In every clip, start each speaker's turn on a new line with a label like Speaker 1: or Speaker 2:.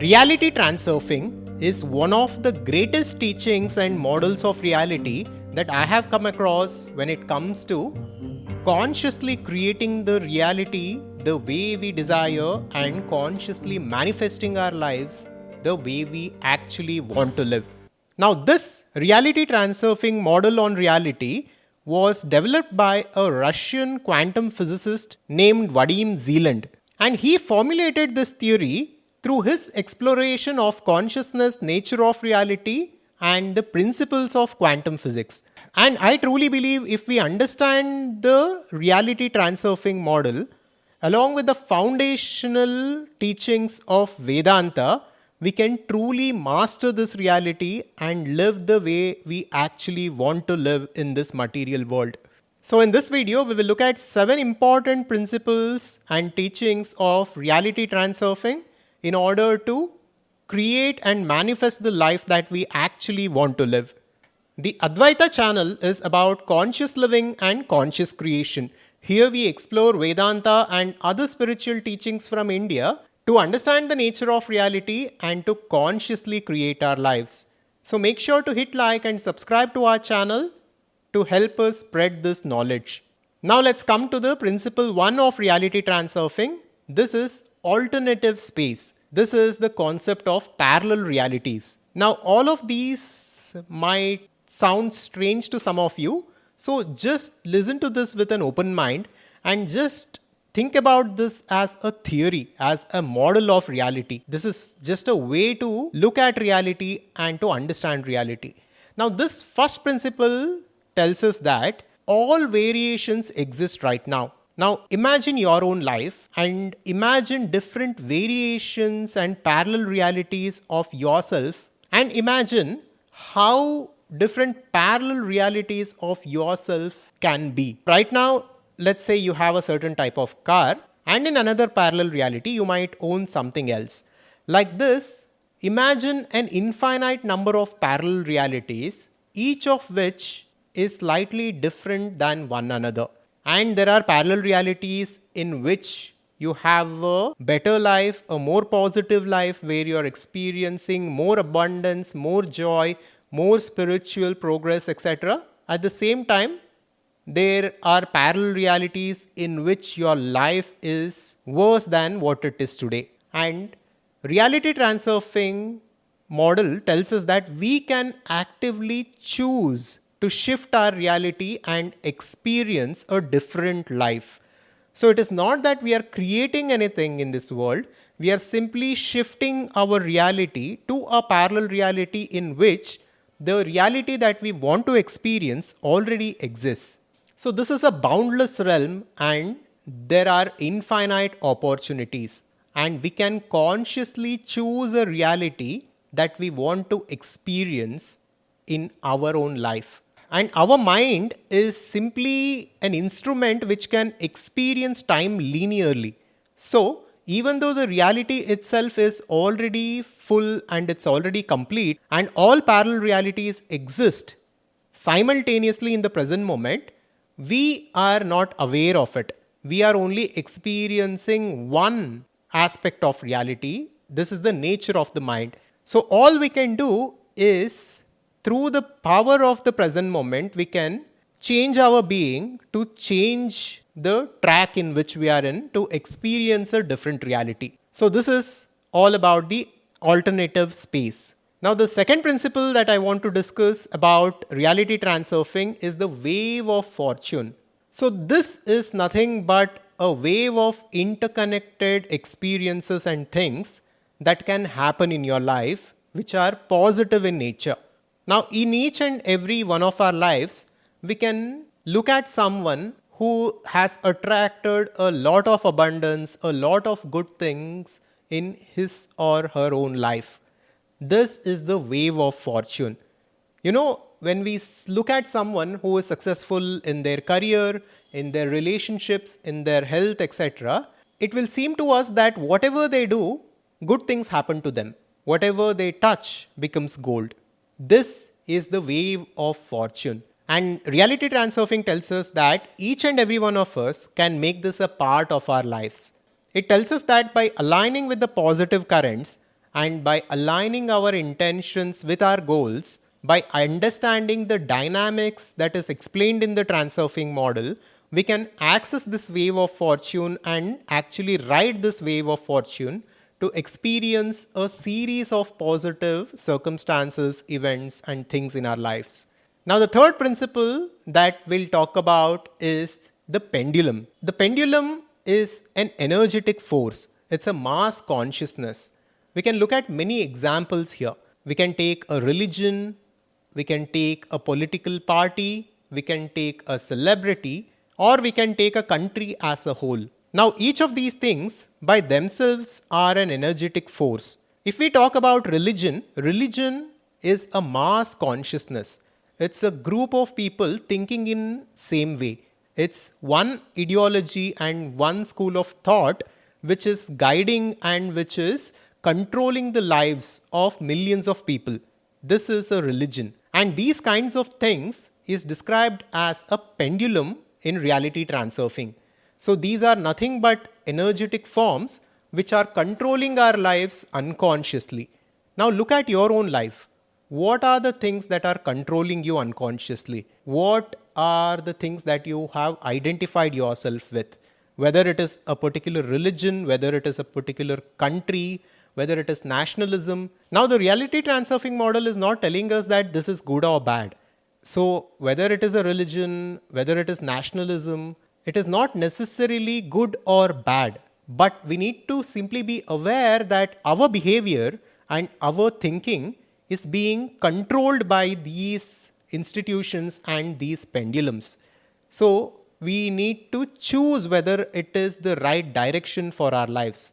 Speaker 1: Reality transurfing is one of the greatest teachings and models of reality that I have come across when it comes to consciously creating the reality the way we desire and consciously manifesting our lives the way we actually want to live. Now, this reality transurfing model on reality was developed by a Russian quantum physicist named Vadim Zeland, and he formulated this theory through his exploration of consciousness, nature of reality, and the principles of quantum physics. And I truly believe if we understand the reality transurfing model along with the foundational teachings of Vedanta, we can truly master this reality and live the way we actually want to live in this material world. So in this video, we will look at 7 important principles and teachings of reality transurfing in order to create and manifest the life that we actually want to live. The Adhvaitha channel is about conscious living and conscious creation. Here we explore Vedanta and other spiritual teachings from India to understand the nature of reality and to consciously create our lives. So make sure to hit like and subscribe to our channel to help us spread this knowledge. Now let's come to the principle 1 of reality transurfing. This is alternative space. This is the concept of parallel realities. Now all of these might sound strange to some of you. So just listen to this with an open mind and just think about this as a theory, as a model of reality. This is just a way to look at reality and to understand reality. Now this first principle tells us that all variations exist right now. Now imagine your own life and imagine different variations and parallel realities of yourself, and imagine how different parallel realities of yourself can be. Right now, let's say you have a certain type of car, and in another parallel reality you might own something else. Like this, imagine an infinite number of parallel realities, each of which is slightly different than one another. And there are parallel realities in which you have a better life, a more positive life where you are experiencing more abundance, more joy, more spiritual progress, etc. At the same time, there are parallel realities in which your life is worse than what it is today. And reality transurfing model tells us that we can actively choose to shift our reality and experience a different life. So it is not that we are creating anything in this world. We are simply shifting our reality to a parallel reality in which the reality that we want to experience already exists. So this is a boundless realm and there are infinite opportunities, and we can consciously choose a reality that we want to experience in our own life. And our mind is simply an instrument which can experience time linearly. So even though the reality itself is already full and it's already complete and all parallel realities exist simultaneously in the present moment, we are not aware of it. We are only experiencing one aspect of reality. This is the nature of the mind. So all we can do is, through the power of the present moment, we can change our being to change the track in which we are in to experience a different reality. So this is all about the alternative space. Now the second principle that I want to discuss about reality transurfing is the wave of fortune. So this is nothing but a wave of interconnected experiences and things that can happen in your life which are positive in nature. Now in each and every one of our lives, we can look at someone who has attracted a lot of abundance, a lot of good things in his or her own life. This is the wave of fortune. You know, when we look at someone who is successful in their career, in their relationships, in their health, etc., it will seem to us that whatever they do, good things happen to them. Whatever they touch becomes gold. This is the wave of fortune. And reality transurfing tells us that each and every one of us can make this a part of our lives. It tells us that by aligning with the positive currents And by aligning our intentions with our goals, by understanding the dynamics that is explained in the Transurfing model, we can access this wave of fortune and actually ride this wave of fortune to experience a series of positive circumstances, events, and things in our lives. Now, the third principle that we'll talk about is the pendulum. The pendulum is an energetic force, it's a mass consciousness. We can look at many examples here. We can take a religion, we can take a political party, we can take a celebrity, or we can take a country as a whole. Now, each of these things by themselves are an energetic force. If we talk about religion, religion is a mass consciousness. It's a group of people thinking in same way. It's one ideology and one school of thought which is guiding and which is controlling the lives of millions of people. This is a religion. And these kinds of things is described as a pendulum in reality transurfing. So these are nothing but energetic forms which are controlling our lives unconsciously. Now look at your own life. What are the things that are controlling you unconsciously? What are the things that you have identified yourself with? Whether it is a particular religion, whether it is a particular country, whether it is nationalism. Now the reality transurfing model is not telling us that this is good or bad. So whether it is a religion, whether it is nationalism, it is not necessarily good or bad. But we need to simply be aware that our behavior and our thinking is being controlled by these institutions and these pendulums. So we need to choose whether it is the right direction for our lives.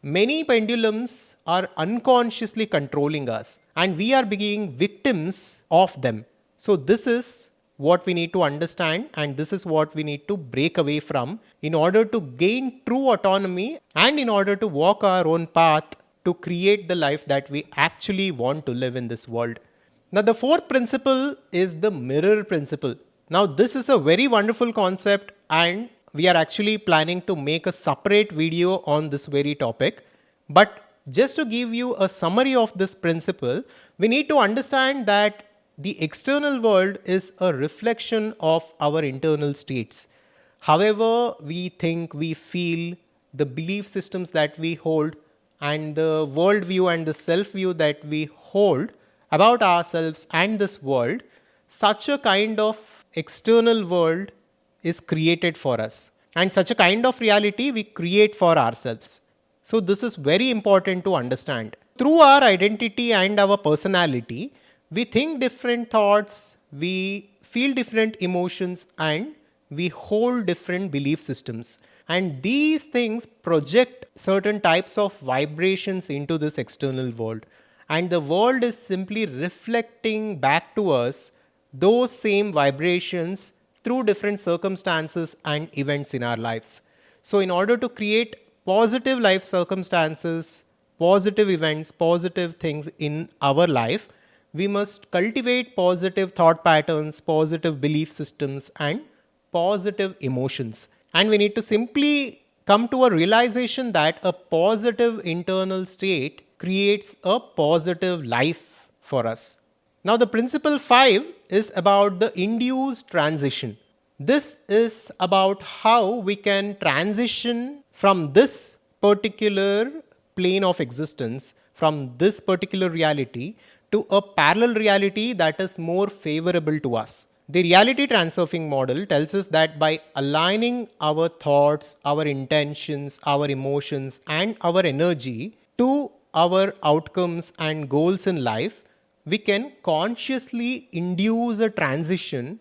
Speaker 1: Many pendulums are unconsciously controlling us and we are being victims of them. So this is what we need to understand and this is what we need to break away from in order to gain true autonomy and in order to walk our own path to create the life that we actually want to live in this world. Now the fourth principle is the mirror principle. Now this is a very wonderful concept and we are actually planning to make a separate video on this very topic. But just to give you a summary of this principle, we need to understand that the external world is a reflection of our internal states. However, we think, we feel, the belief systems that we hold and the worldview and the self-view that we hold about ourselves and this world, such a kind of external world is created for us. And such a kind of reality we create for ourselves. So this is very important to understand. Through our identity and our personality, we think different thoughts, we feel different emotions, and we hold different belief systems. And these things project certain types of vibrations into this external world. And the world is simply reflecting back to us those same vibrations through different circumstances and events in our lives. So in order to create positive life circumstances, positive events, positive things in our life, we must cultivate positive thought patterns, positive belief systems, and positive emotions. And we need to simply come to a realization that a positive internal state creates a positive life for us. Now, the principle 5 is about the induced transition. This is about how we can transition from this particular plane of existence, from this particular reality, to a parallel reality that is more favorable to us. The reality transurfing model tells us that by aligning our thoughts, our intentions, our emotions, and our energy to our outcomes and goals in life, we can consciously induce a transition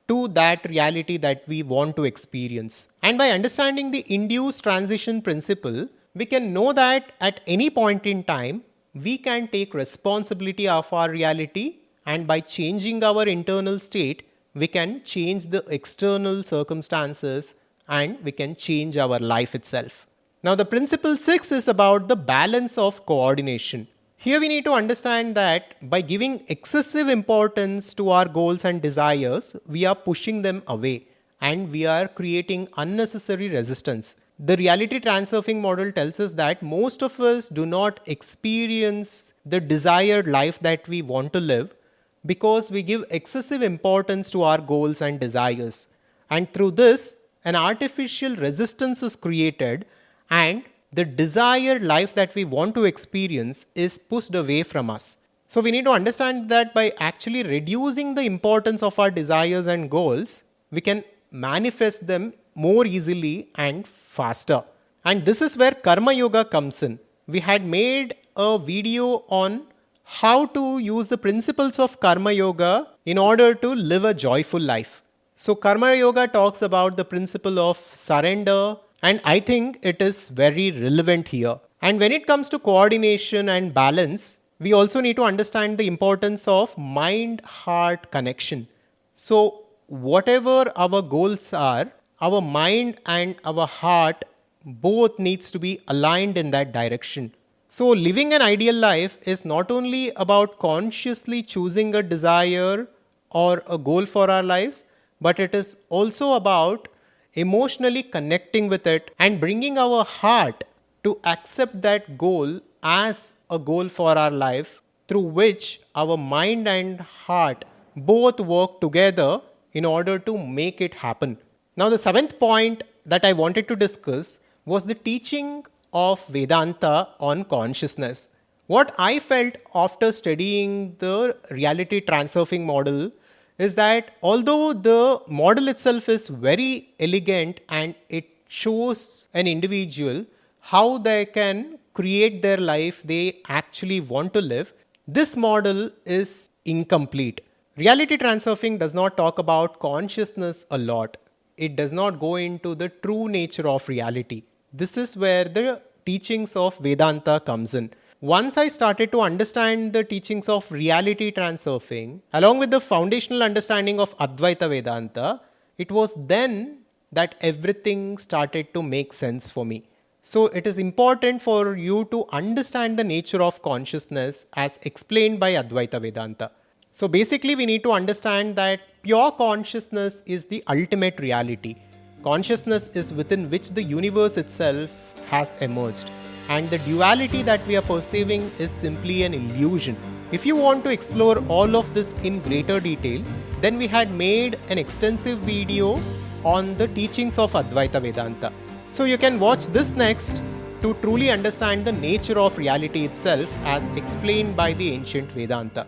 Speaker 1: to that reality that we want to experience. And by understanding the induced transition principle, we can know that at any point in time, we can take responsibility of our reality, and by changing our internal state, we can change the external circumstances and we can change our life itself. Now the principle 6 is about the balance of coordination. Here we need to understand that by giving excessive importance to our goals and desires, we are pushing them away and we are creating unnecessary resistance. the reality transurfing model tells us that most of us do not experience the desired life that we want to live because we give excessive importance to our goals and desires. And through this, an artificial resistance is created, and the desired life that we want to experience is pushed away from us. So we need to understand that by actually reducing the importance of our desires and goals, we can manifest them more easily and faster. And this is where Karma Yoga comes in. We had made a video on how to use the principles of Karma Yoga in order to live a joyful life. So Karma Yoga talks about the principle of surrender, and I think it is very relevant here. And when it comes to coordination and balance, we also need to understand the importance of mind-heart connection. So whatever our goals are, our mind and our heart both needs to be aligned in that direction. So living an ideal life is not only about consciously choosing a desire or a goal for our lives, but it is also about emotionally connecting with it and bringing our heart to accept that goal as a goal for our life, through which our mind and heart both work together in order to make it happen. Now, the seventh point that I wanted to discuss was the teaching of Vedanta on consciousness. What I felt after studying the reality transurfing model is that although the model itself is very elegant and it shows an individual how they can create their life they actually want to live, this model is incomplete. Reality transurfing does not talk about consciousness a lot. It does not go into the true nature of reality. This is where the teachings of Vedanta comes in. Once I started to understand the teachings of reality transurfing, along with the foundational understanding of Adhvaitha Vedanta, it was then that everything started to make sense for me. So it is important for you to understand the nature of consciousness as explained by Adhvaitha Vedanta. So basically we need to understand that pure consciousness is the ultimate reality. Consciousness is within which the universe itself has emerged. And the duality that we are perceiving is simply an illusion. If you want to explore all of this in greater detail, then we had made an extensive video on the teachings of Adhvaitha Vedanta. So you can watch this next to truly understand the nature of reality itself as explained by the ancient Vedanta.